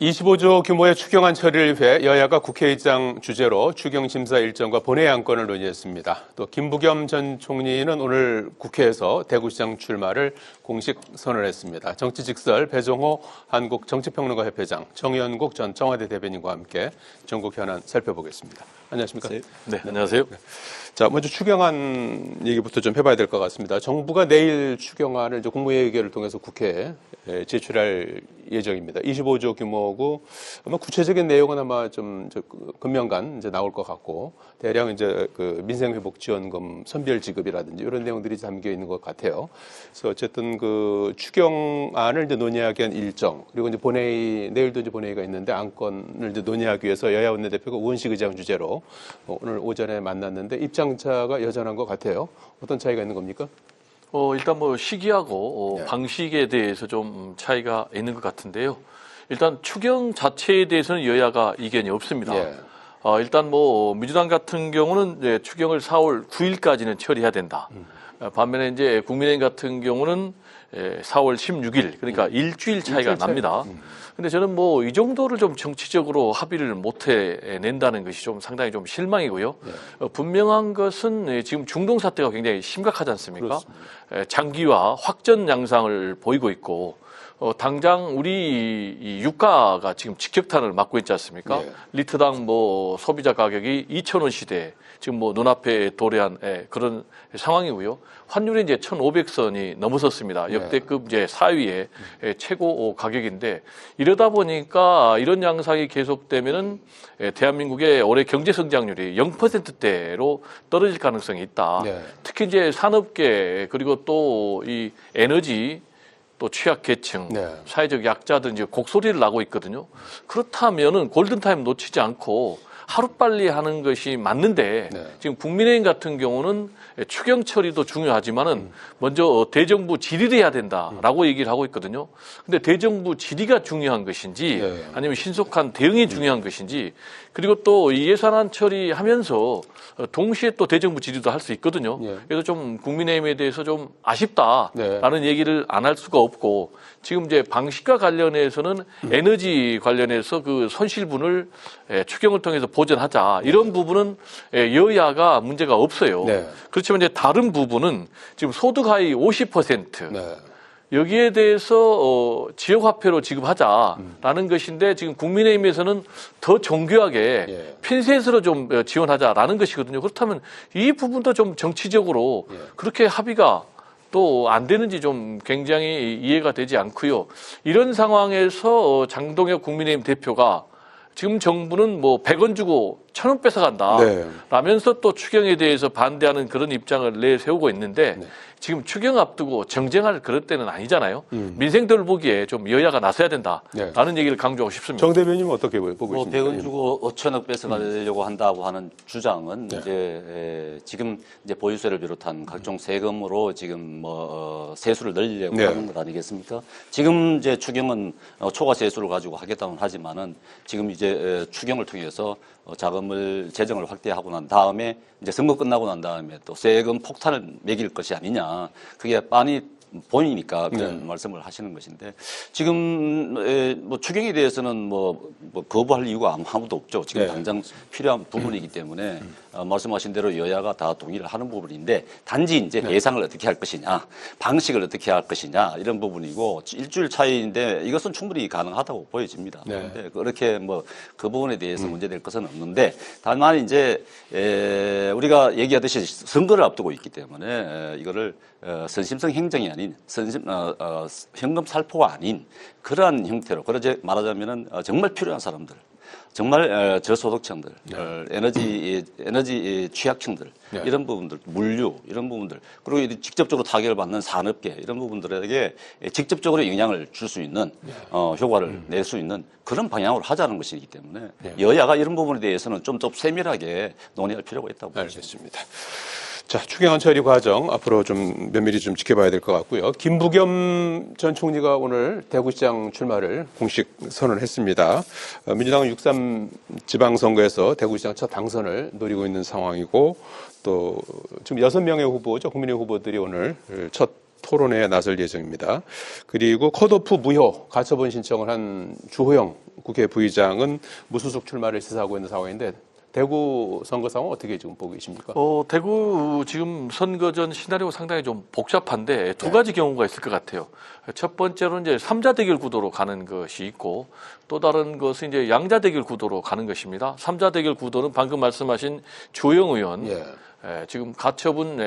25조 규모의 추경안 처리를 위해 여야가 국회의장 주재로 추경 심사 일정과 본회의 안건을 논의했습니다. 또 김부겸 전 총리는 오늘 국회에서 대구시장 출마를 공식 선언했습니다. 정치직설 배종호 한국정치평론가협회장, 정의연국 전 청와대 대변인과 함께 전국 현안 살펴보겠습니다. 안녕하십니까? 네, 안녕하세요. 자, 먼저 추경안 얘기부터 좀 해봐야 될 것 같습니다. 정부가 내일 추경안을 이제 국무회의를 통해서 국회에 제출할 예정입니다. 25조 규모고 아마 구체적인 내용은 아마 좀 금년간 이제 나올 것 같고 대략 이제 그 민생회복지원금 선별지급이라든지 이런 내용들이 담겨 있는 것 같아요. 그래서 어쨌든 그 추경안을 이제 논의하기 위한 일정 그리고 이제 본회의 내일도 이제 본회의가 있는데 안건을 이제 논의하기 위해서 여야 원내대표가 우원식 의장 주재로 오늘 오전에 만났는데 입장차가 여전한 것 같아요. 어떤 차이가 있는 겁니까? 일단 뭐 시기하고 방식에 대해서 좀 차이가 있는 것 같은데요. 일단 추경 자체에 대해서는 여야가 이견이 없습니다. 일단 뭐 민주당 같은 경우는 이제 추경을 4월 9일까지는 처리해야 된다. 반면에 이제 국민의힘 같은 경우는 4월 16일 그러니까 일주일 차이가 납니다. 근데 저는 뭐 이 정도를 좀 정치적으로 합의를 못 해낸다는 것이 좀 상당히 좀 실망이고요. 분명한 것은 지금 중동 사태가 굉장히 심각하지 않습니까? 장기화 확전 양상을 보이고 있고 당장 우리 이 유가가 지금 직격탄을 맞고 있지 않습니까? 리터당 뭐 소비자 가격이 2,000원 시대 지금 뭐 눈앞에 도래한 그런 상황이고요. 환율이 이제 1,500선이 넘어섰습니다. 역대급 이제 4위의 최고 가격인데 이러다 보니까 이런 양상이 계속되면은 대한민국의 올해 경제 성장률이 0%대로 떨어질 가능성이 있다. 특히 이제 산업계 그리고 또 이 에너지 또 취약계층, 사회적 약자들 이제 곡소리를 나고 있거든요. 그렇다면은 골든타임 놓치지 않고 하루빨리 하는 것이 맞는데 지금 국민의힘 같은 경우는 추경 처리도 중요하지만은 먼저 대정부 질의를 해야 된다라고 얘기를 하고 있거든요. 근데 대정부 질의가 중요한 것인지 아니면 신속한 대응이 중요한 것인지 그리고 또 이 예산안 처리하면서 동시에 또 대정부 질의도 할 수 있거든요. 그래서 좀 국민의힘에 대해서 좀 아쉽다라는 얘기를 안 할 수가 없고 지금 이제 방식과 관련해서는 에너지 관련해서 그 손실분을 추경을 통해서 보전하자 이런 부분은 여야가 문제가 없어요. 그렇지만 이제 다른 부분은 지금 소득 하위 50% 여기에 대해서 지역화폐로 지급하자라는 것인데 지금 국민의힘에서는 더 정교하게 핀셋으로 좀 지원하자라는 것이거든요. 그렇다면 이 부분도 좀 정치적으로 그렇게 합의가 또 안 되는지 좀 굉장히 이해가 되지 않고요. 이런 상황에서 장동혁 국민의힘 대표가 지금 정부는 뭐 100원 주고 1,000원 뺏어간다 라면서 또 추경에 대해서 반대하는 그런 입장을 내세우고 있는데 지금 추경 앞두고 정쟁할 그럴 때는 아니잖아요. 민생들 보기에 좀 여야가 나서야 된다라는 얘기를 강조하고 싶습니다. 정 대변인은 어떻게 보고 있습니까? 100원 주고 5천억 뺏어가려고 한다고 하는 주장은 이제 지금 이제 보유세를 비롯한 각종 세금으로 지금 뭐 세수를 늘리려고 하는 것 아니겠습니까? 지금 이제 추경은 초과 세수를 가지고 하겠다는 하지만은 지금 이제 추경을 통해서 자금을 재정을 확대하고 난 다음에 이제 선거 끝나고 난 다음에 또 세금 폭탄을 매길 것이 아니냐. 그게 빤히 보이니까 그런 말씀을 하시는 것인데 지금 뭐 추경에 대해서는 뭐 거부할 이유가 아무도 없죠. 지금 당장 필요한 부분이기 때문에 말씀하신 대로 여야가 다 동의를 하는 부분인데 단지 이제 예상을 어떻게 할 것이냐, 방식을 어떻게 할 것이냐 이런 부분이고 일주일 차이인데 이것은 충분히 가능하다고 보여집니다. 그런데 그렇게 뭐 그 부분에 대해서 문제될 것은 없는데 다만 이제 우리가 얘기하듯이 선거를 앞두고 있기 때문에 이거를 선심성 행정이 아닌 현금 살포가 아닌 그러한 형태로 그러지 말하자면은 정말 필요한 사람들 정말 저소득층들, 에너지 취약층들 이런 부분들, 물류 이런 부분들 그리고 직접적으로 타격을 받는 산업계 이런 부분들에게 직접적으로 영향을 줄 수 있는 효과를 낼 수 있는 그런 방향으로 하자는 것이기 때문에 여야가 이런 부분에 대해서는 좀 더 세밀하게 논의할 필요가 있다고 알겠습니다. 자, 추경안 처리 과정 앞으로 좀 면밀히 좀 지켜봐야 될 것 같고요. 김부겸 전 총리가 오늘 대구시장 출마를 공식 선언했습니다. 민주당은 6.3 지방선거에서 대구시장 첫 당선을 노리고 있는 상황이고 또 지금 6명의 후보죠. 국민의 후보들이 오늘 첫 토론회에 나설 예정입니다. 그리고 컷오프 무효 가처분 신청을 한 주호영 국회 부의장은 무소속 출마를 시사하고 있는 상황인데 대구 선거 상황 어떻게 지금 보고 계십니까? 대구 지금 선거전 시나리오가 상당히 좀 복잡한데 두 가지 경우가 있을 것 같아요. 첫 번째로는 이제 삼자 대결 구도로 가는 것이 있고 또 다른 것은 이제 양자 대결 구도로 가는 것입니다. 삼자 대결 구도는 방금 말씀하신 조영 의원 지금 가처분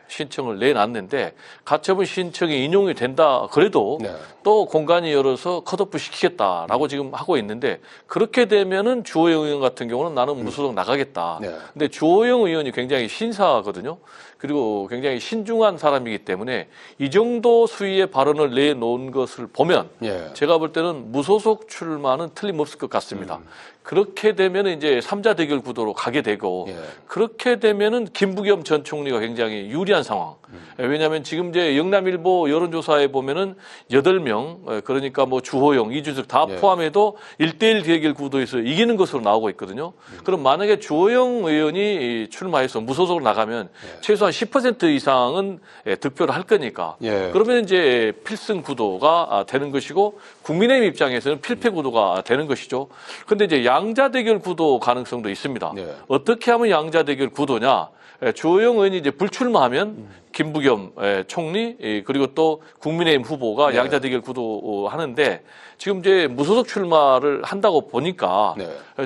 신청을 내놨는데 가처분 신청이 인용이 된다 그래도 또 공간이 열어서 컷오프 시키겠다라고 지금 하고 있는데 그렇게 되면은 주호영 의원 같은 경우는 나는 무소속 나가겠다. 근데 주호영 의원이 굉장히 신사거든요. 그리고 굉장히 신중한 사람이기 때문에 이 정도 수위의 발언을 내놓은 것을 보면 제가 볼 때는 무소속 출마는 틀림없을 것 같습니다. 그렇게 되면 이제 삼자 대결 구도로 가게 되고 그렇게 되면은 김부겸 전 총리가 굉장히 유리한 상황. 왜냐하면 지금 이제 영남일보 여론조사에 보면은 8명 그러니까 뭐 주호영, 이준석 다 포함해도 1대1 대결 구도에서 이기는 것으로 나오고 있거든요. 그럼 만약에 주호영 의원이 출마해서 무소속으로 나가면 최소한 10% 이상은 득표를 할 거니까 그러면 이제 필승 구도가 되는 것이고 국민의힘 입장에서는 필패 구도가 되는 것이죠. 그런데 이제 양자 대결 구도 가능성도 있습니다. 어떻게 하면 양자 대결 구도냐? 주호영 의원이 이제 불출마하면 김부겸 총리 그리고 또 국민의힘 후보가 양자 대결 구도 하는데 지금 이제 무소속 출마를 한다고 보니까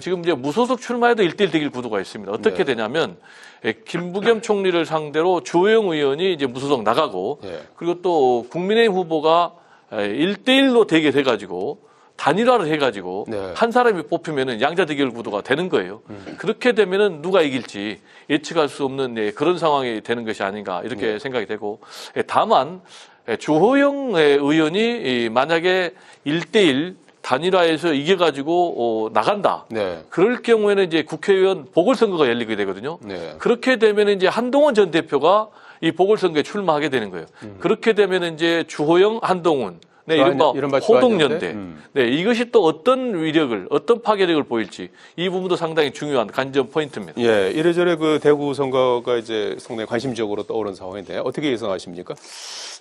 지금 이제 무소속 출마에도 1대1 대결 구도가 있습니다. 어떻게 되냐면 김부겸 총리를 상대로 주호영 의원이 이제 무소속 나가고 그리고 또 국민의힘 후보가 1대1로 대결해가지고 단일화를 해가지고 한 사람이 뽑히면은 양자 대결 구도가 되는 거예요. 그렇게 되면은 누가 이길지 예측할 수 없는 그런 상황이 되는 것이 아닌가 이렇게 생각이 되고 다만 주호영 의원이 만약에 1대1 단일화에서 이겨가지고 나간다. 그럴 경우에는 이제 국회의원 보궐선거가 열리게 되거든요. 그렇게 되면 이제 한동훈 전 대표가 이 보궐선거에 출마하게 되는 거예요. 그렇게 되면 이제 주호영, 한동훈 이른바 호동연대. 이것이 또 어떤 위력을, 어떤 파괴력을 보일지 이 부분도 상당히 중요한 관전 포인트입니다. 이래저래 그 대구 선거가 이제 상당히 관심적으로 떠오른 상황인데 어떻게 예상하십니까?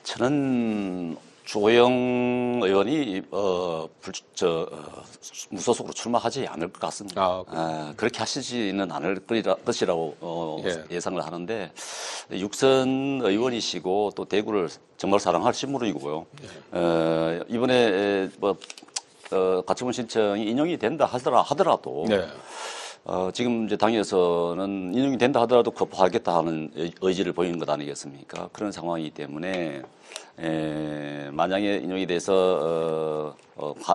저는 주호영 의원이 무소속으로 출마하지 않을 것 같습니다. 그렇게 하시지는 않을 것이라고 예상을 하는데 육선 의원이시고 또 대구를 정말 사랑하실 인물이고요. 이번에 가처분 신청이 인용이 된다 하더라도 지금 이제 당에서는 인용이 된다 하더라도 거부하겠다 하는 의지를 보이는 것 아니겠습니까? 그런 상황이기 때문에 만약에 인용이 돼서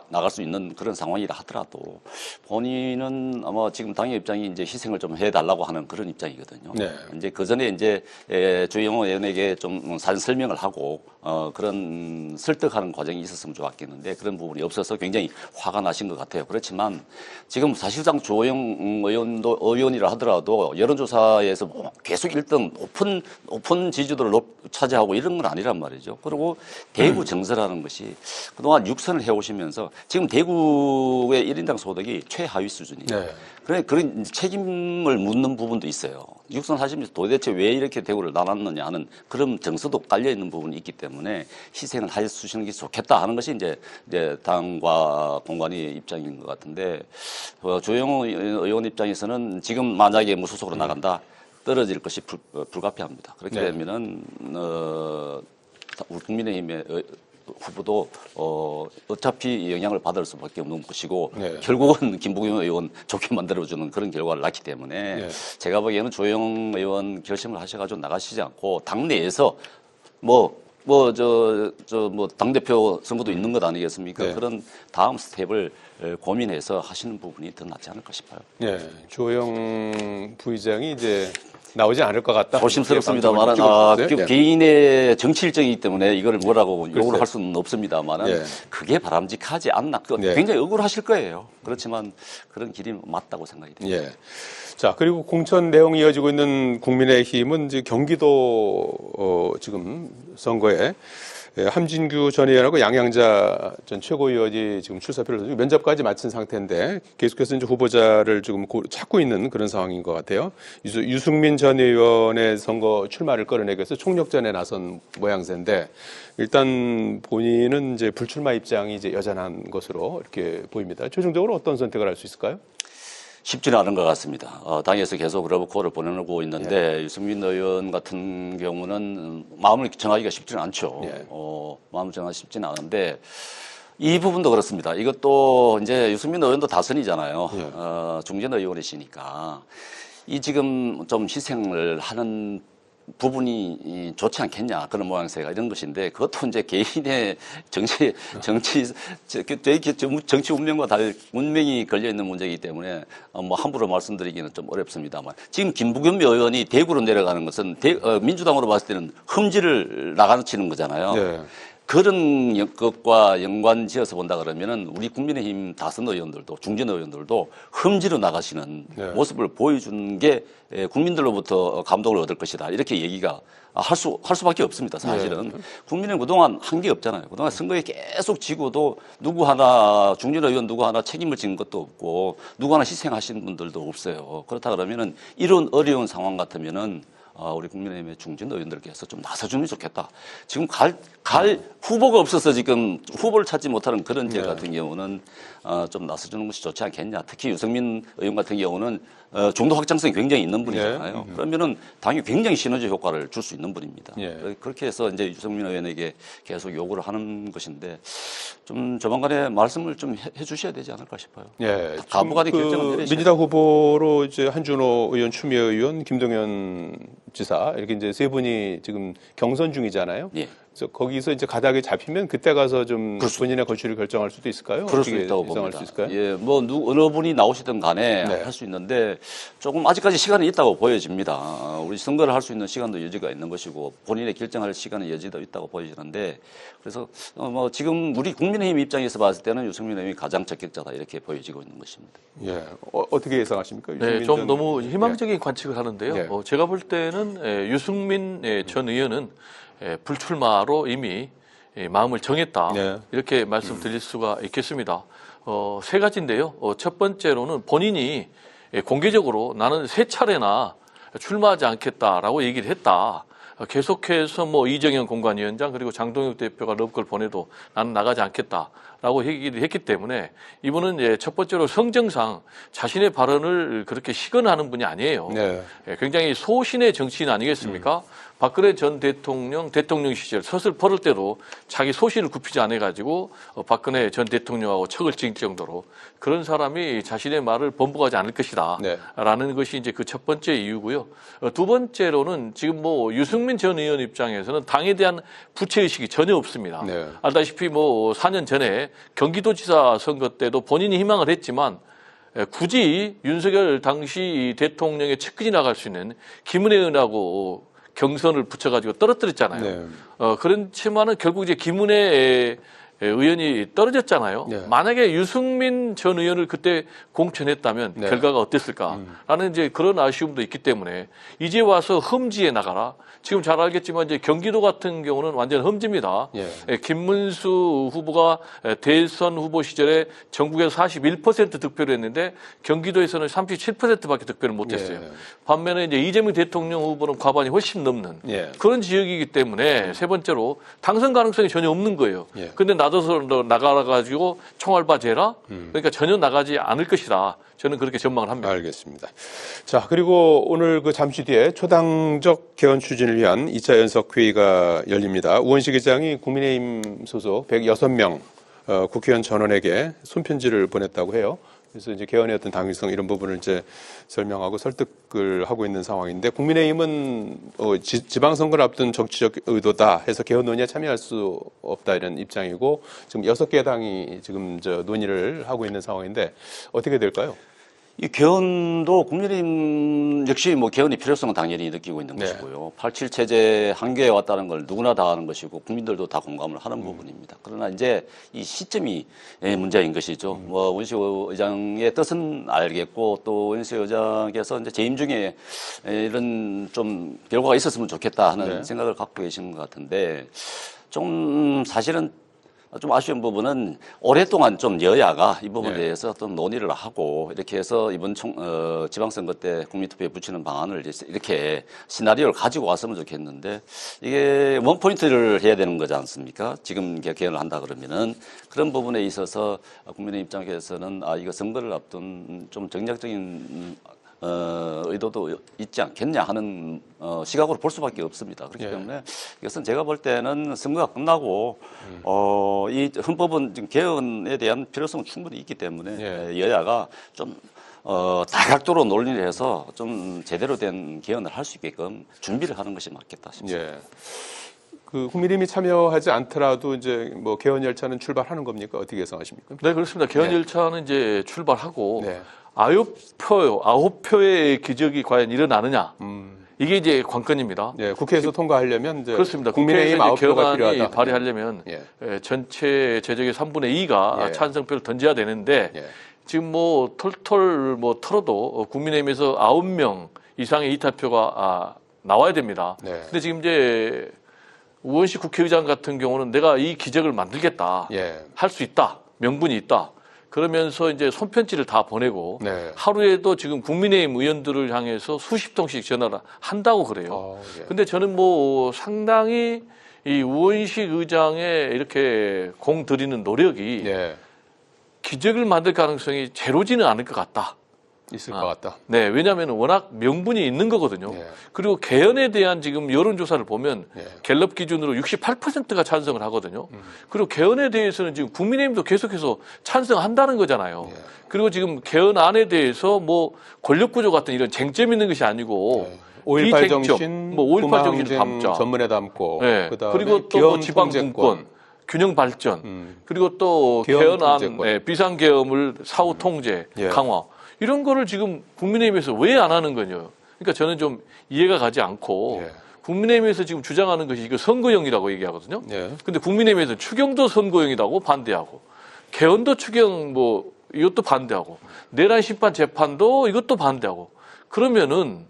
나갈 수 있는 그런 상황이라 하더라도 본인은 아마 지금 당의 입장이 이제 희생을 좀 해달라고 하는 그런 입장이거든요. 이제 그 전에 이제 주영호 의원에게 좀 사전 설명을 하고 그런 설득하는 과정이 있었으면 좋았겠는데 그런 부분이 없어서 굉장히 화가 나신 것 같아요. 그렇지만 지금 사실상 주호영 의원이라 하더라도 여론조사에서 뭐 계속 1등 높은 지지도를 차지하고 이런 건 아니란 말이죠. 그리고 대구 정서라는 것이 그동안 6선을 해오시면서 지금 대구의 1인당 소득이 최하위 수준이에요. 그런 책임을 묻는 부분도 있어요. 6선 하시면서 도대체 왜 이렇게 대구를 나눴느냐 하는 그런 정서도 깔려있는 부분이 있기 때문에 희생을 해주시는 게 좋겠다 하는 것이 이제 당과 공관의 입장인 것 같은데 조영호 의원 입장에서는 지금 만약에 무소속으로 나간다 떨어질 것이 불가피합니다. 그렇게 되면은 우리 국민의힘의 후보도 어차피 영향을 받을 수밖에 없는 것이고 결국은 김부겸 의원 좋게 만들어주는 그런 결과를 낳기 때문에 제가 보기에는 조영 의원 결심을 하셔가지고 나가시지 않고 당내에서 당대표 선거도 있는 것 아니겠습니까? 그런 다음 스텝을 고민해서 하시는 부분이 더 낫지 않을까 싶어요. 주호영 부의장이 이제 나오지 않을 것 같다. 조심스럽습니다만 개인의 정치 일정이기 때문에 이걸 뭐라고 욕을 할 수는 없습니다만 그게 바람직하지 않나. 굉장히 억울하실 거예요. 그렇지만 그런 길이 맞다고 생각이 됩니다. 자, 그리고 공천 내용이 이어지고 있는 국민의힘은 이제 경기도 지금 선거에 예, 함진규 전 의원하고 양양자 전 최고위원이 지금 출사표를 던지고 면접까지 마친 상태인데 계속해서 이제 후보자를 지금 찾고 있는 그런 상황인 것 같아요. 유승민 전 의원의 선거 출마를 끌어내기 위해서 총력전에 나선 모양새인데 일단 본인은 이제 불출마 입장이 이제 여전한 것으로 이렇게 보입니다. 최종적으로 어떤 선택을 할 수 있을까요? 쉽지는 않은 것 같습니다. 당에서 계속 러브콜을 보내고 있는데 유승민 의원 같은 경우는 마음을 정하기가 쉽지는 않죠. 마음을 정하기 쉽지는 않은데 이 부분도 그렇습니다. 이것도 이제 유승민 의원도 다선이잖아요. 중진 의원이시니까 이 지금 좀 희생을 하는 부분이 좋지 않겠냐 그런 모양새가 이런 것인데 그것도 이제 개인의 정치 운명과 운명이 걸려 있는 문제이기 때문에 뭐 함부로 말씀드리기는 좀 어렵습니다만 지금 김부겸 의원이 대구로 내려가는 것은 민주당으로 봤을 때는 흠지를 나가치는 거잖아요. 네. 그런 것과 연관 지어서 본다 그러면은 우리 국민의힘 다선 의원들도 중진 의원들도 흠지로 나가시는 모습을 보여주는 게 국민들로부터 감동을 얻을 것이다. 이렇게 얘기가 할 수밖에 없습니다. 사실은. 국민은 그동안 한 게 없잖아요. 그동안 선거에 계속 지고도 누구 하나 중진 의원 누구 하나 책임을 지는 것도 없고 누구 하나 희생하시는 분들도 없어요. 그렇다 그러면은 이런 어려운 상황 같으면은 우리 국민의힘의 중진 의원들께서 좀 나서주면 좋겠다. 지금 갈 후보가 없어서 지금 후보를 찾지 못하는 그런 지역 같은 경우는 좀 나서주는 것이 좋지 않겠냐. 특히 유승민 의원 같은 경우는 중도 확장성이 굉장히 있는 분이잖아요. 그러면은 당연히 굉장히 시너지 효과를 줄 수 있는 분입니다. 그렇게 해서 이제 유승민 의원에게 계속 요구를 하는 것인데 좀 조만간에 말씀을 좀 해주셔야 되지 않을까 싶어요. 가부간의 결정을 내리셔야 민주당 후보로 이제 한준호 의원, 추미애 의원, 김동연 지사 이렇게 이제 세 분이 지금 경선 중이잖아요. 그래서 거기서 이제 가닥이 잡히면 그때 가서 좀 본인의 거취를 결정할 수도 있을까요? 그럴 수 있다고 봅니다. 수 있을까요? 뭐 어느 분이 나오시든 간에 할 수 있는데 조금 아직까지 시간이 있다고 보여집니다. 우리 선거를 할 수 있는 시간도 여지가 있는 것이고 본인의 결정할 시간의 여지도 있다고 보여지는데 그래서 뭐 지금 우리 국민의힘 입장에서 봤을 때는 유승민 의원이 가장 적격자다 이렇게 보여지고 있는 것입니다. 어떻게 예상하십니까? 좀 너무 희망적인 관측을 하는데요. 제가 볼 때는 유승민 전 의원은 불출마로 이미 마음을 정했다. 이렇게 말씀드릴 수가 있겠습니다. 세 가지인데요. 첫 번째로는 본인이 공개적으로 나는 세 차례나 출마하지 않겠다라고 얘기를 했다. 계속해서 뭐 이정현 공관위원장 그리고 장동혁 대표가 러브콜 보내도 나는 나가지 않겠다라고 얘기를 했기 때문에 이분은 이제 첫 번째로 성정상 자신의 발언을 그렇게 시건하는 분이 아니에요. 굉장히 소신의 정치인 아니겠습니까? 박근혜 전 대통령 시절 서슬 퍼럴 때도 자기 소신을 굽히지 않아가지고 박근혜 전 대통령하고 척을 지을 정도로 그런 사람이 자신의 말을 번복하지 않을 것이다. 라는 것이 이제 그 첫 번째 이유고요. 두 번째로는 지금 뭐 유승민 전 의원 입장에서는 당에 대한 부채의식이 전혀 없습니다. 알다시피 뭐 4년 전에 경기도지사 선거 때도 본인이 희망을 했지만 굳이 윤석열 당시 대통령의 측근이 나갈 수 있는 김은혜 의원하고 경선을 붙여가지고 떨어뜨렸잖아요. 그렇지만은 결국 이제 김은혜 의원이 떨어졌잖아요. 만약에 유승민 전 의원을 그때 공천했다면 결과가 어땠을까라는 이제 그런 아쉬움도 있기 때문에 이제 와서 험지에 나가라. 지금 잘 알겠지만 이제 경기도 같은 경우는 완전 험지입니다. 김문수 후보가 대선 후보 시절에 전국에서 41% 득표를 했는데 경기도에서는 37%밖에 득표를 못했어요. 반면에 이제 이재명 대통령 후보는 과반이 훨씬 넘는 그런 지역이기 때문에 세 번째로 당선 가능성이 전혀 없는 거예요. 근데 나서서 나가가지고 총알바제라 그러니까 전혀 나가지 않을 것이다. 저는 그렇게 전망을 합니다. 알겠습니다. 자, 그리고 오늘 그 잠시 뒤에 초당적 개헌 추진을 위한 2차 연석회의가 열립니다. 우원식 의장이 국민의힘 소속 106명 국회의원 전원에게 손편지를 보냈다고 해요. 그래서 이제 개헌의 어떤 당위성 이런 부분을 이제 설명하고 설득을 하고 있는 상황인데 국민의힘은 지방선거를 앞둔 정치적 의도다 해서 개헌 논의에 참여할 수 없다 이런 입장이고 지금 6개 당이 지금 논의를 하고 있는 상황인데 어떻게 될까요? 이 개헌도 국민의힘 역시 뭐 개헌의 필요성은 당연히 느끼고 있는 것이고요. 87 체제 한계에 왔다는 걸 누구나 다 아는 것이고 국민들도 다 공감을 하는 부분입니다. 그러나 이제 이 시점이 문제인 것이죠. 뭐 원식 의장의 뜻은 알겠고 또 원식 의장께서 이제 재임 중에 이런 좀 결과가 있었으면 좋겠다 하는 생각을 갖고 계시는 것 같은데 좀 사실은 좀 아쉬운 부분은 오랫동안 좀 여야가 이 부분에 네. 대해서 좀 논의를 하고 이렇게 해서 이번 지방선거 때 국민투표에 붙이는 방안을 이렇게 시나리오를 가지고 왔으면 좋겠는데 이게 원포인트를 해야 되는 거지 않습니까? 지금 개헌을 한다 그러면은 그런 부분에 있어서 국민의 입장에서는 이거 선거를 앞둔 좀 정략적인 의도도 있지 않겠냐 하는 시각으로 볼 수밖에 없습니다. 그렇기 때문에 이것은 제가 볼 때는 선거가 끝나고 이 헌법은 지금 개헌에 대한 필요성은 충분히 있기 때문에 여야가 좀 다각도로 논의를 해서 좀 제대로 된 개헌을 할 수 있게끔 준비를 하는 것이 맞겠다 싶습니다. 그 국민의힘이 참여하지 않더라도 이제 뭐 개헌 열차는 출발하는 겁니까? 어떻게 예상하십니까? 네, 그렇습니다. 개헌 열차는 이제 출발하고 네. 9표의 기적이 과연 일어나느냐. 이게 이제 관건입니다. 예, 국회에서 통과하려면 이제 그렇습니다. 국민의힘 국회에서 9표가 개헌안이 필요하다. 발의하려면 전체 제적의 3분의 2가 찬성표를 던져야 되는데 지금 뭐 털털 뭐 털어도 국민의힘에서 9명 이상의 이탈표가 나와야 됩니다. 근데 지금 이제 우원식 국회의장 같은 경우는 내가 이 기적을 만들겠다. 할 수 있다. 명분이 있다. 그러면서 이제 손편지를 다 보내고 하루에도 지금 국민의힘 의원들을 향해서 수십 통씩 전화를 한다고 그래요. 근데 저는 뭐 상당히 이 우원식 의장의 이렇게 공 들이는 노력이 기적을 만들 가능성이 제로지는 않을 것 같다. 있을 것 같다. 네, 왜냐하면 워낙 명분이 있는 거거든요. 그리고 개헌에 대한 지금 여론조사를 보면 갤럽 기준으로 68%가 찬성을 하거든요. 그리고 개헌에 대해서는 지금 국민의힘도 계속해서 찬성한다는 거잖아요. 그리고 지금 개헌안에 대해서 뭐 권력구조 같은 이런 쟁점 있는 것이 아니고 5.18 정신, 뭐 5.18 정신을 담자. 전문에 담고, 그리고 또 뭐 지방분권, 균형 발전, 그리고 또 개헌안, 비상계엄을 사후 통제 강화. 이런 거를 지금 국민의힘에서 왜 안 하는 거냐. 그러니까 저는 좀 이해가 가지 않고 국민의힘에서 지금 주장하는 것이 이거 선거용이라고 얘기하거든요. 근데 국민의힘에서 추경도 선거용이라고 반대하고 개헌도 추경 뭐 이것도 반대하고 내란 심판 재판도 이것도 반대하고 그러면은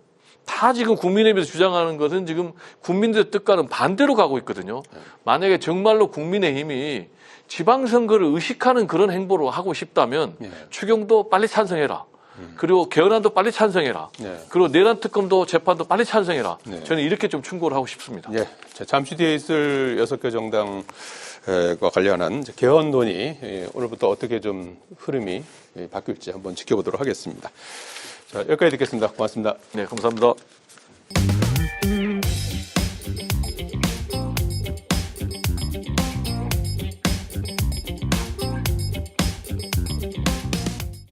다 지금 국민의힘에서 주장하는 것은 지금 국민들의 뜻과는 반대로 가고 있거든요. 만약에 정말로 국민의힘이 지방선거를 의식하는 그런 행보로 하고 싶다면 추경도 빨리 찬성해라. 그리고 개헌안도 빨리 찬성해라. 그리고 내란 특검도 재판도 빨리 찬성해라. 저는 이렇게 좀 충고를 하고 싶습니다. 자, 잠시 뒤에 있을 6개 정당과 관련한 개헌 논의 오늘부터 어떻게 좀 흐름이 바뀔지 한번 지켜보도록 하겠습니다. 자, 여기까지 듣겠습니다. 고맙습니다. 네, 감사합니다.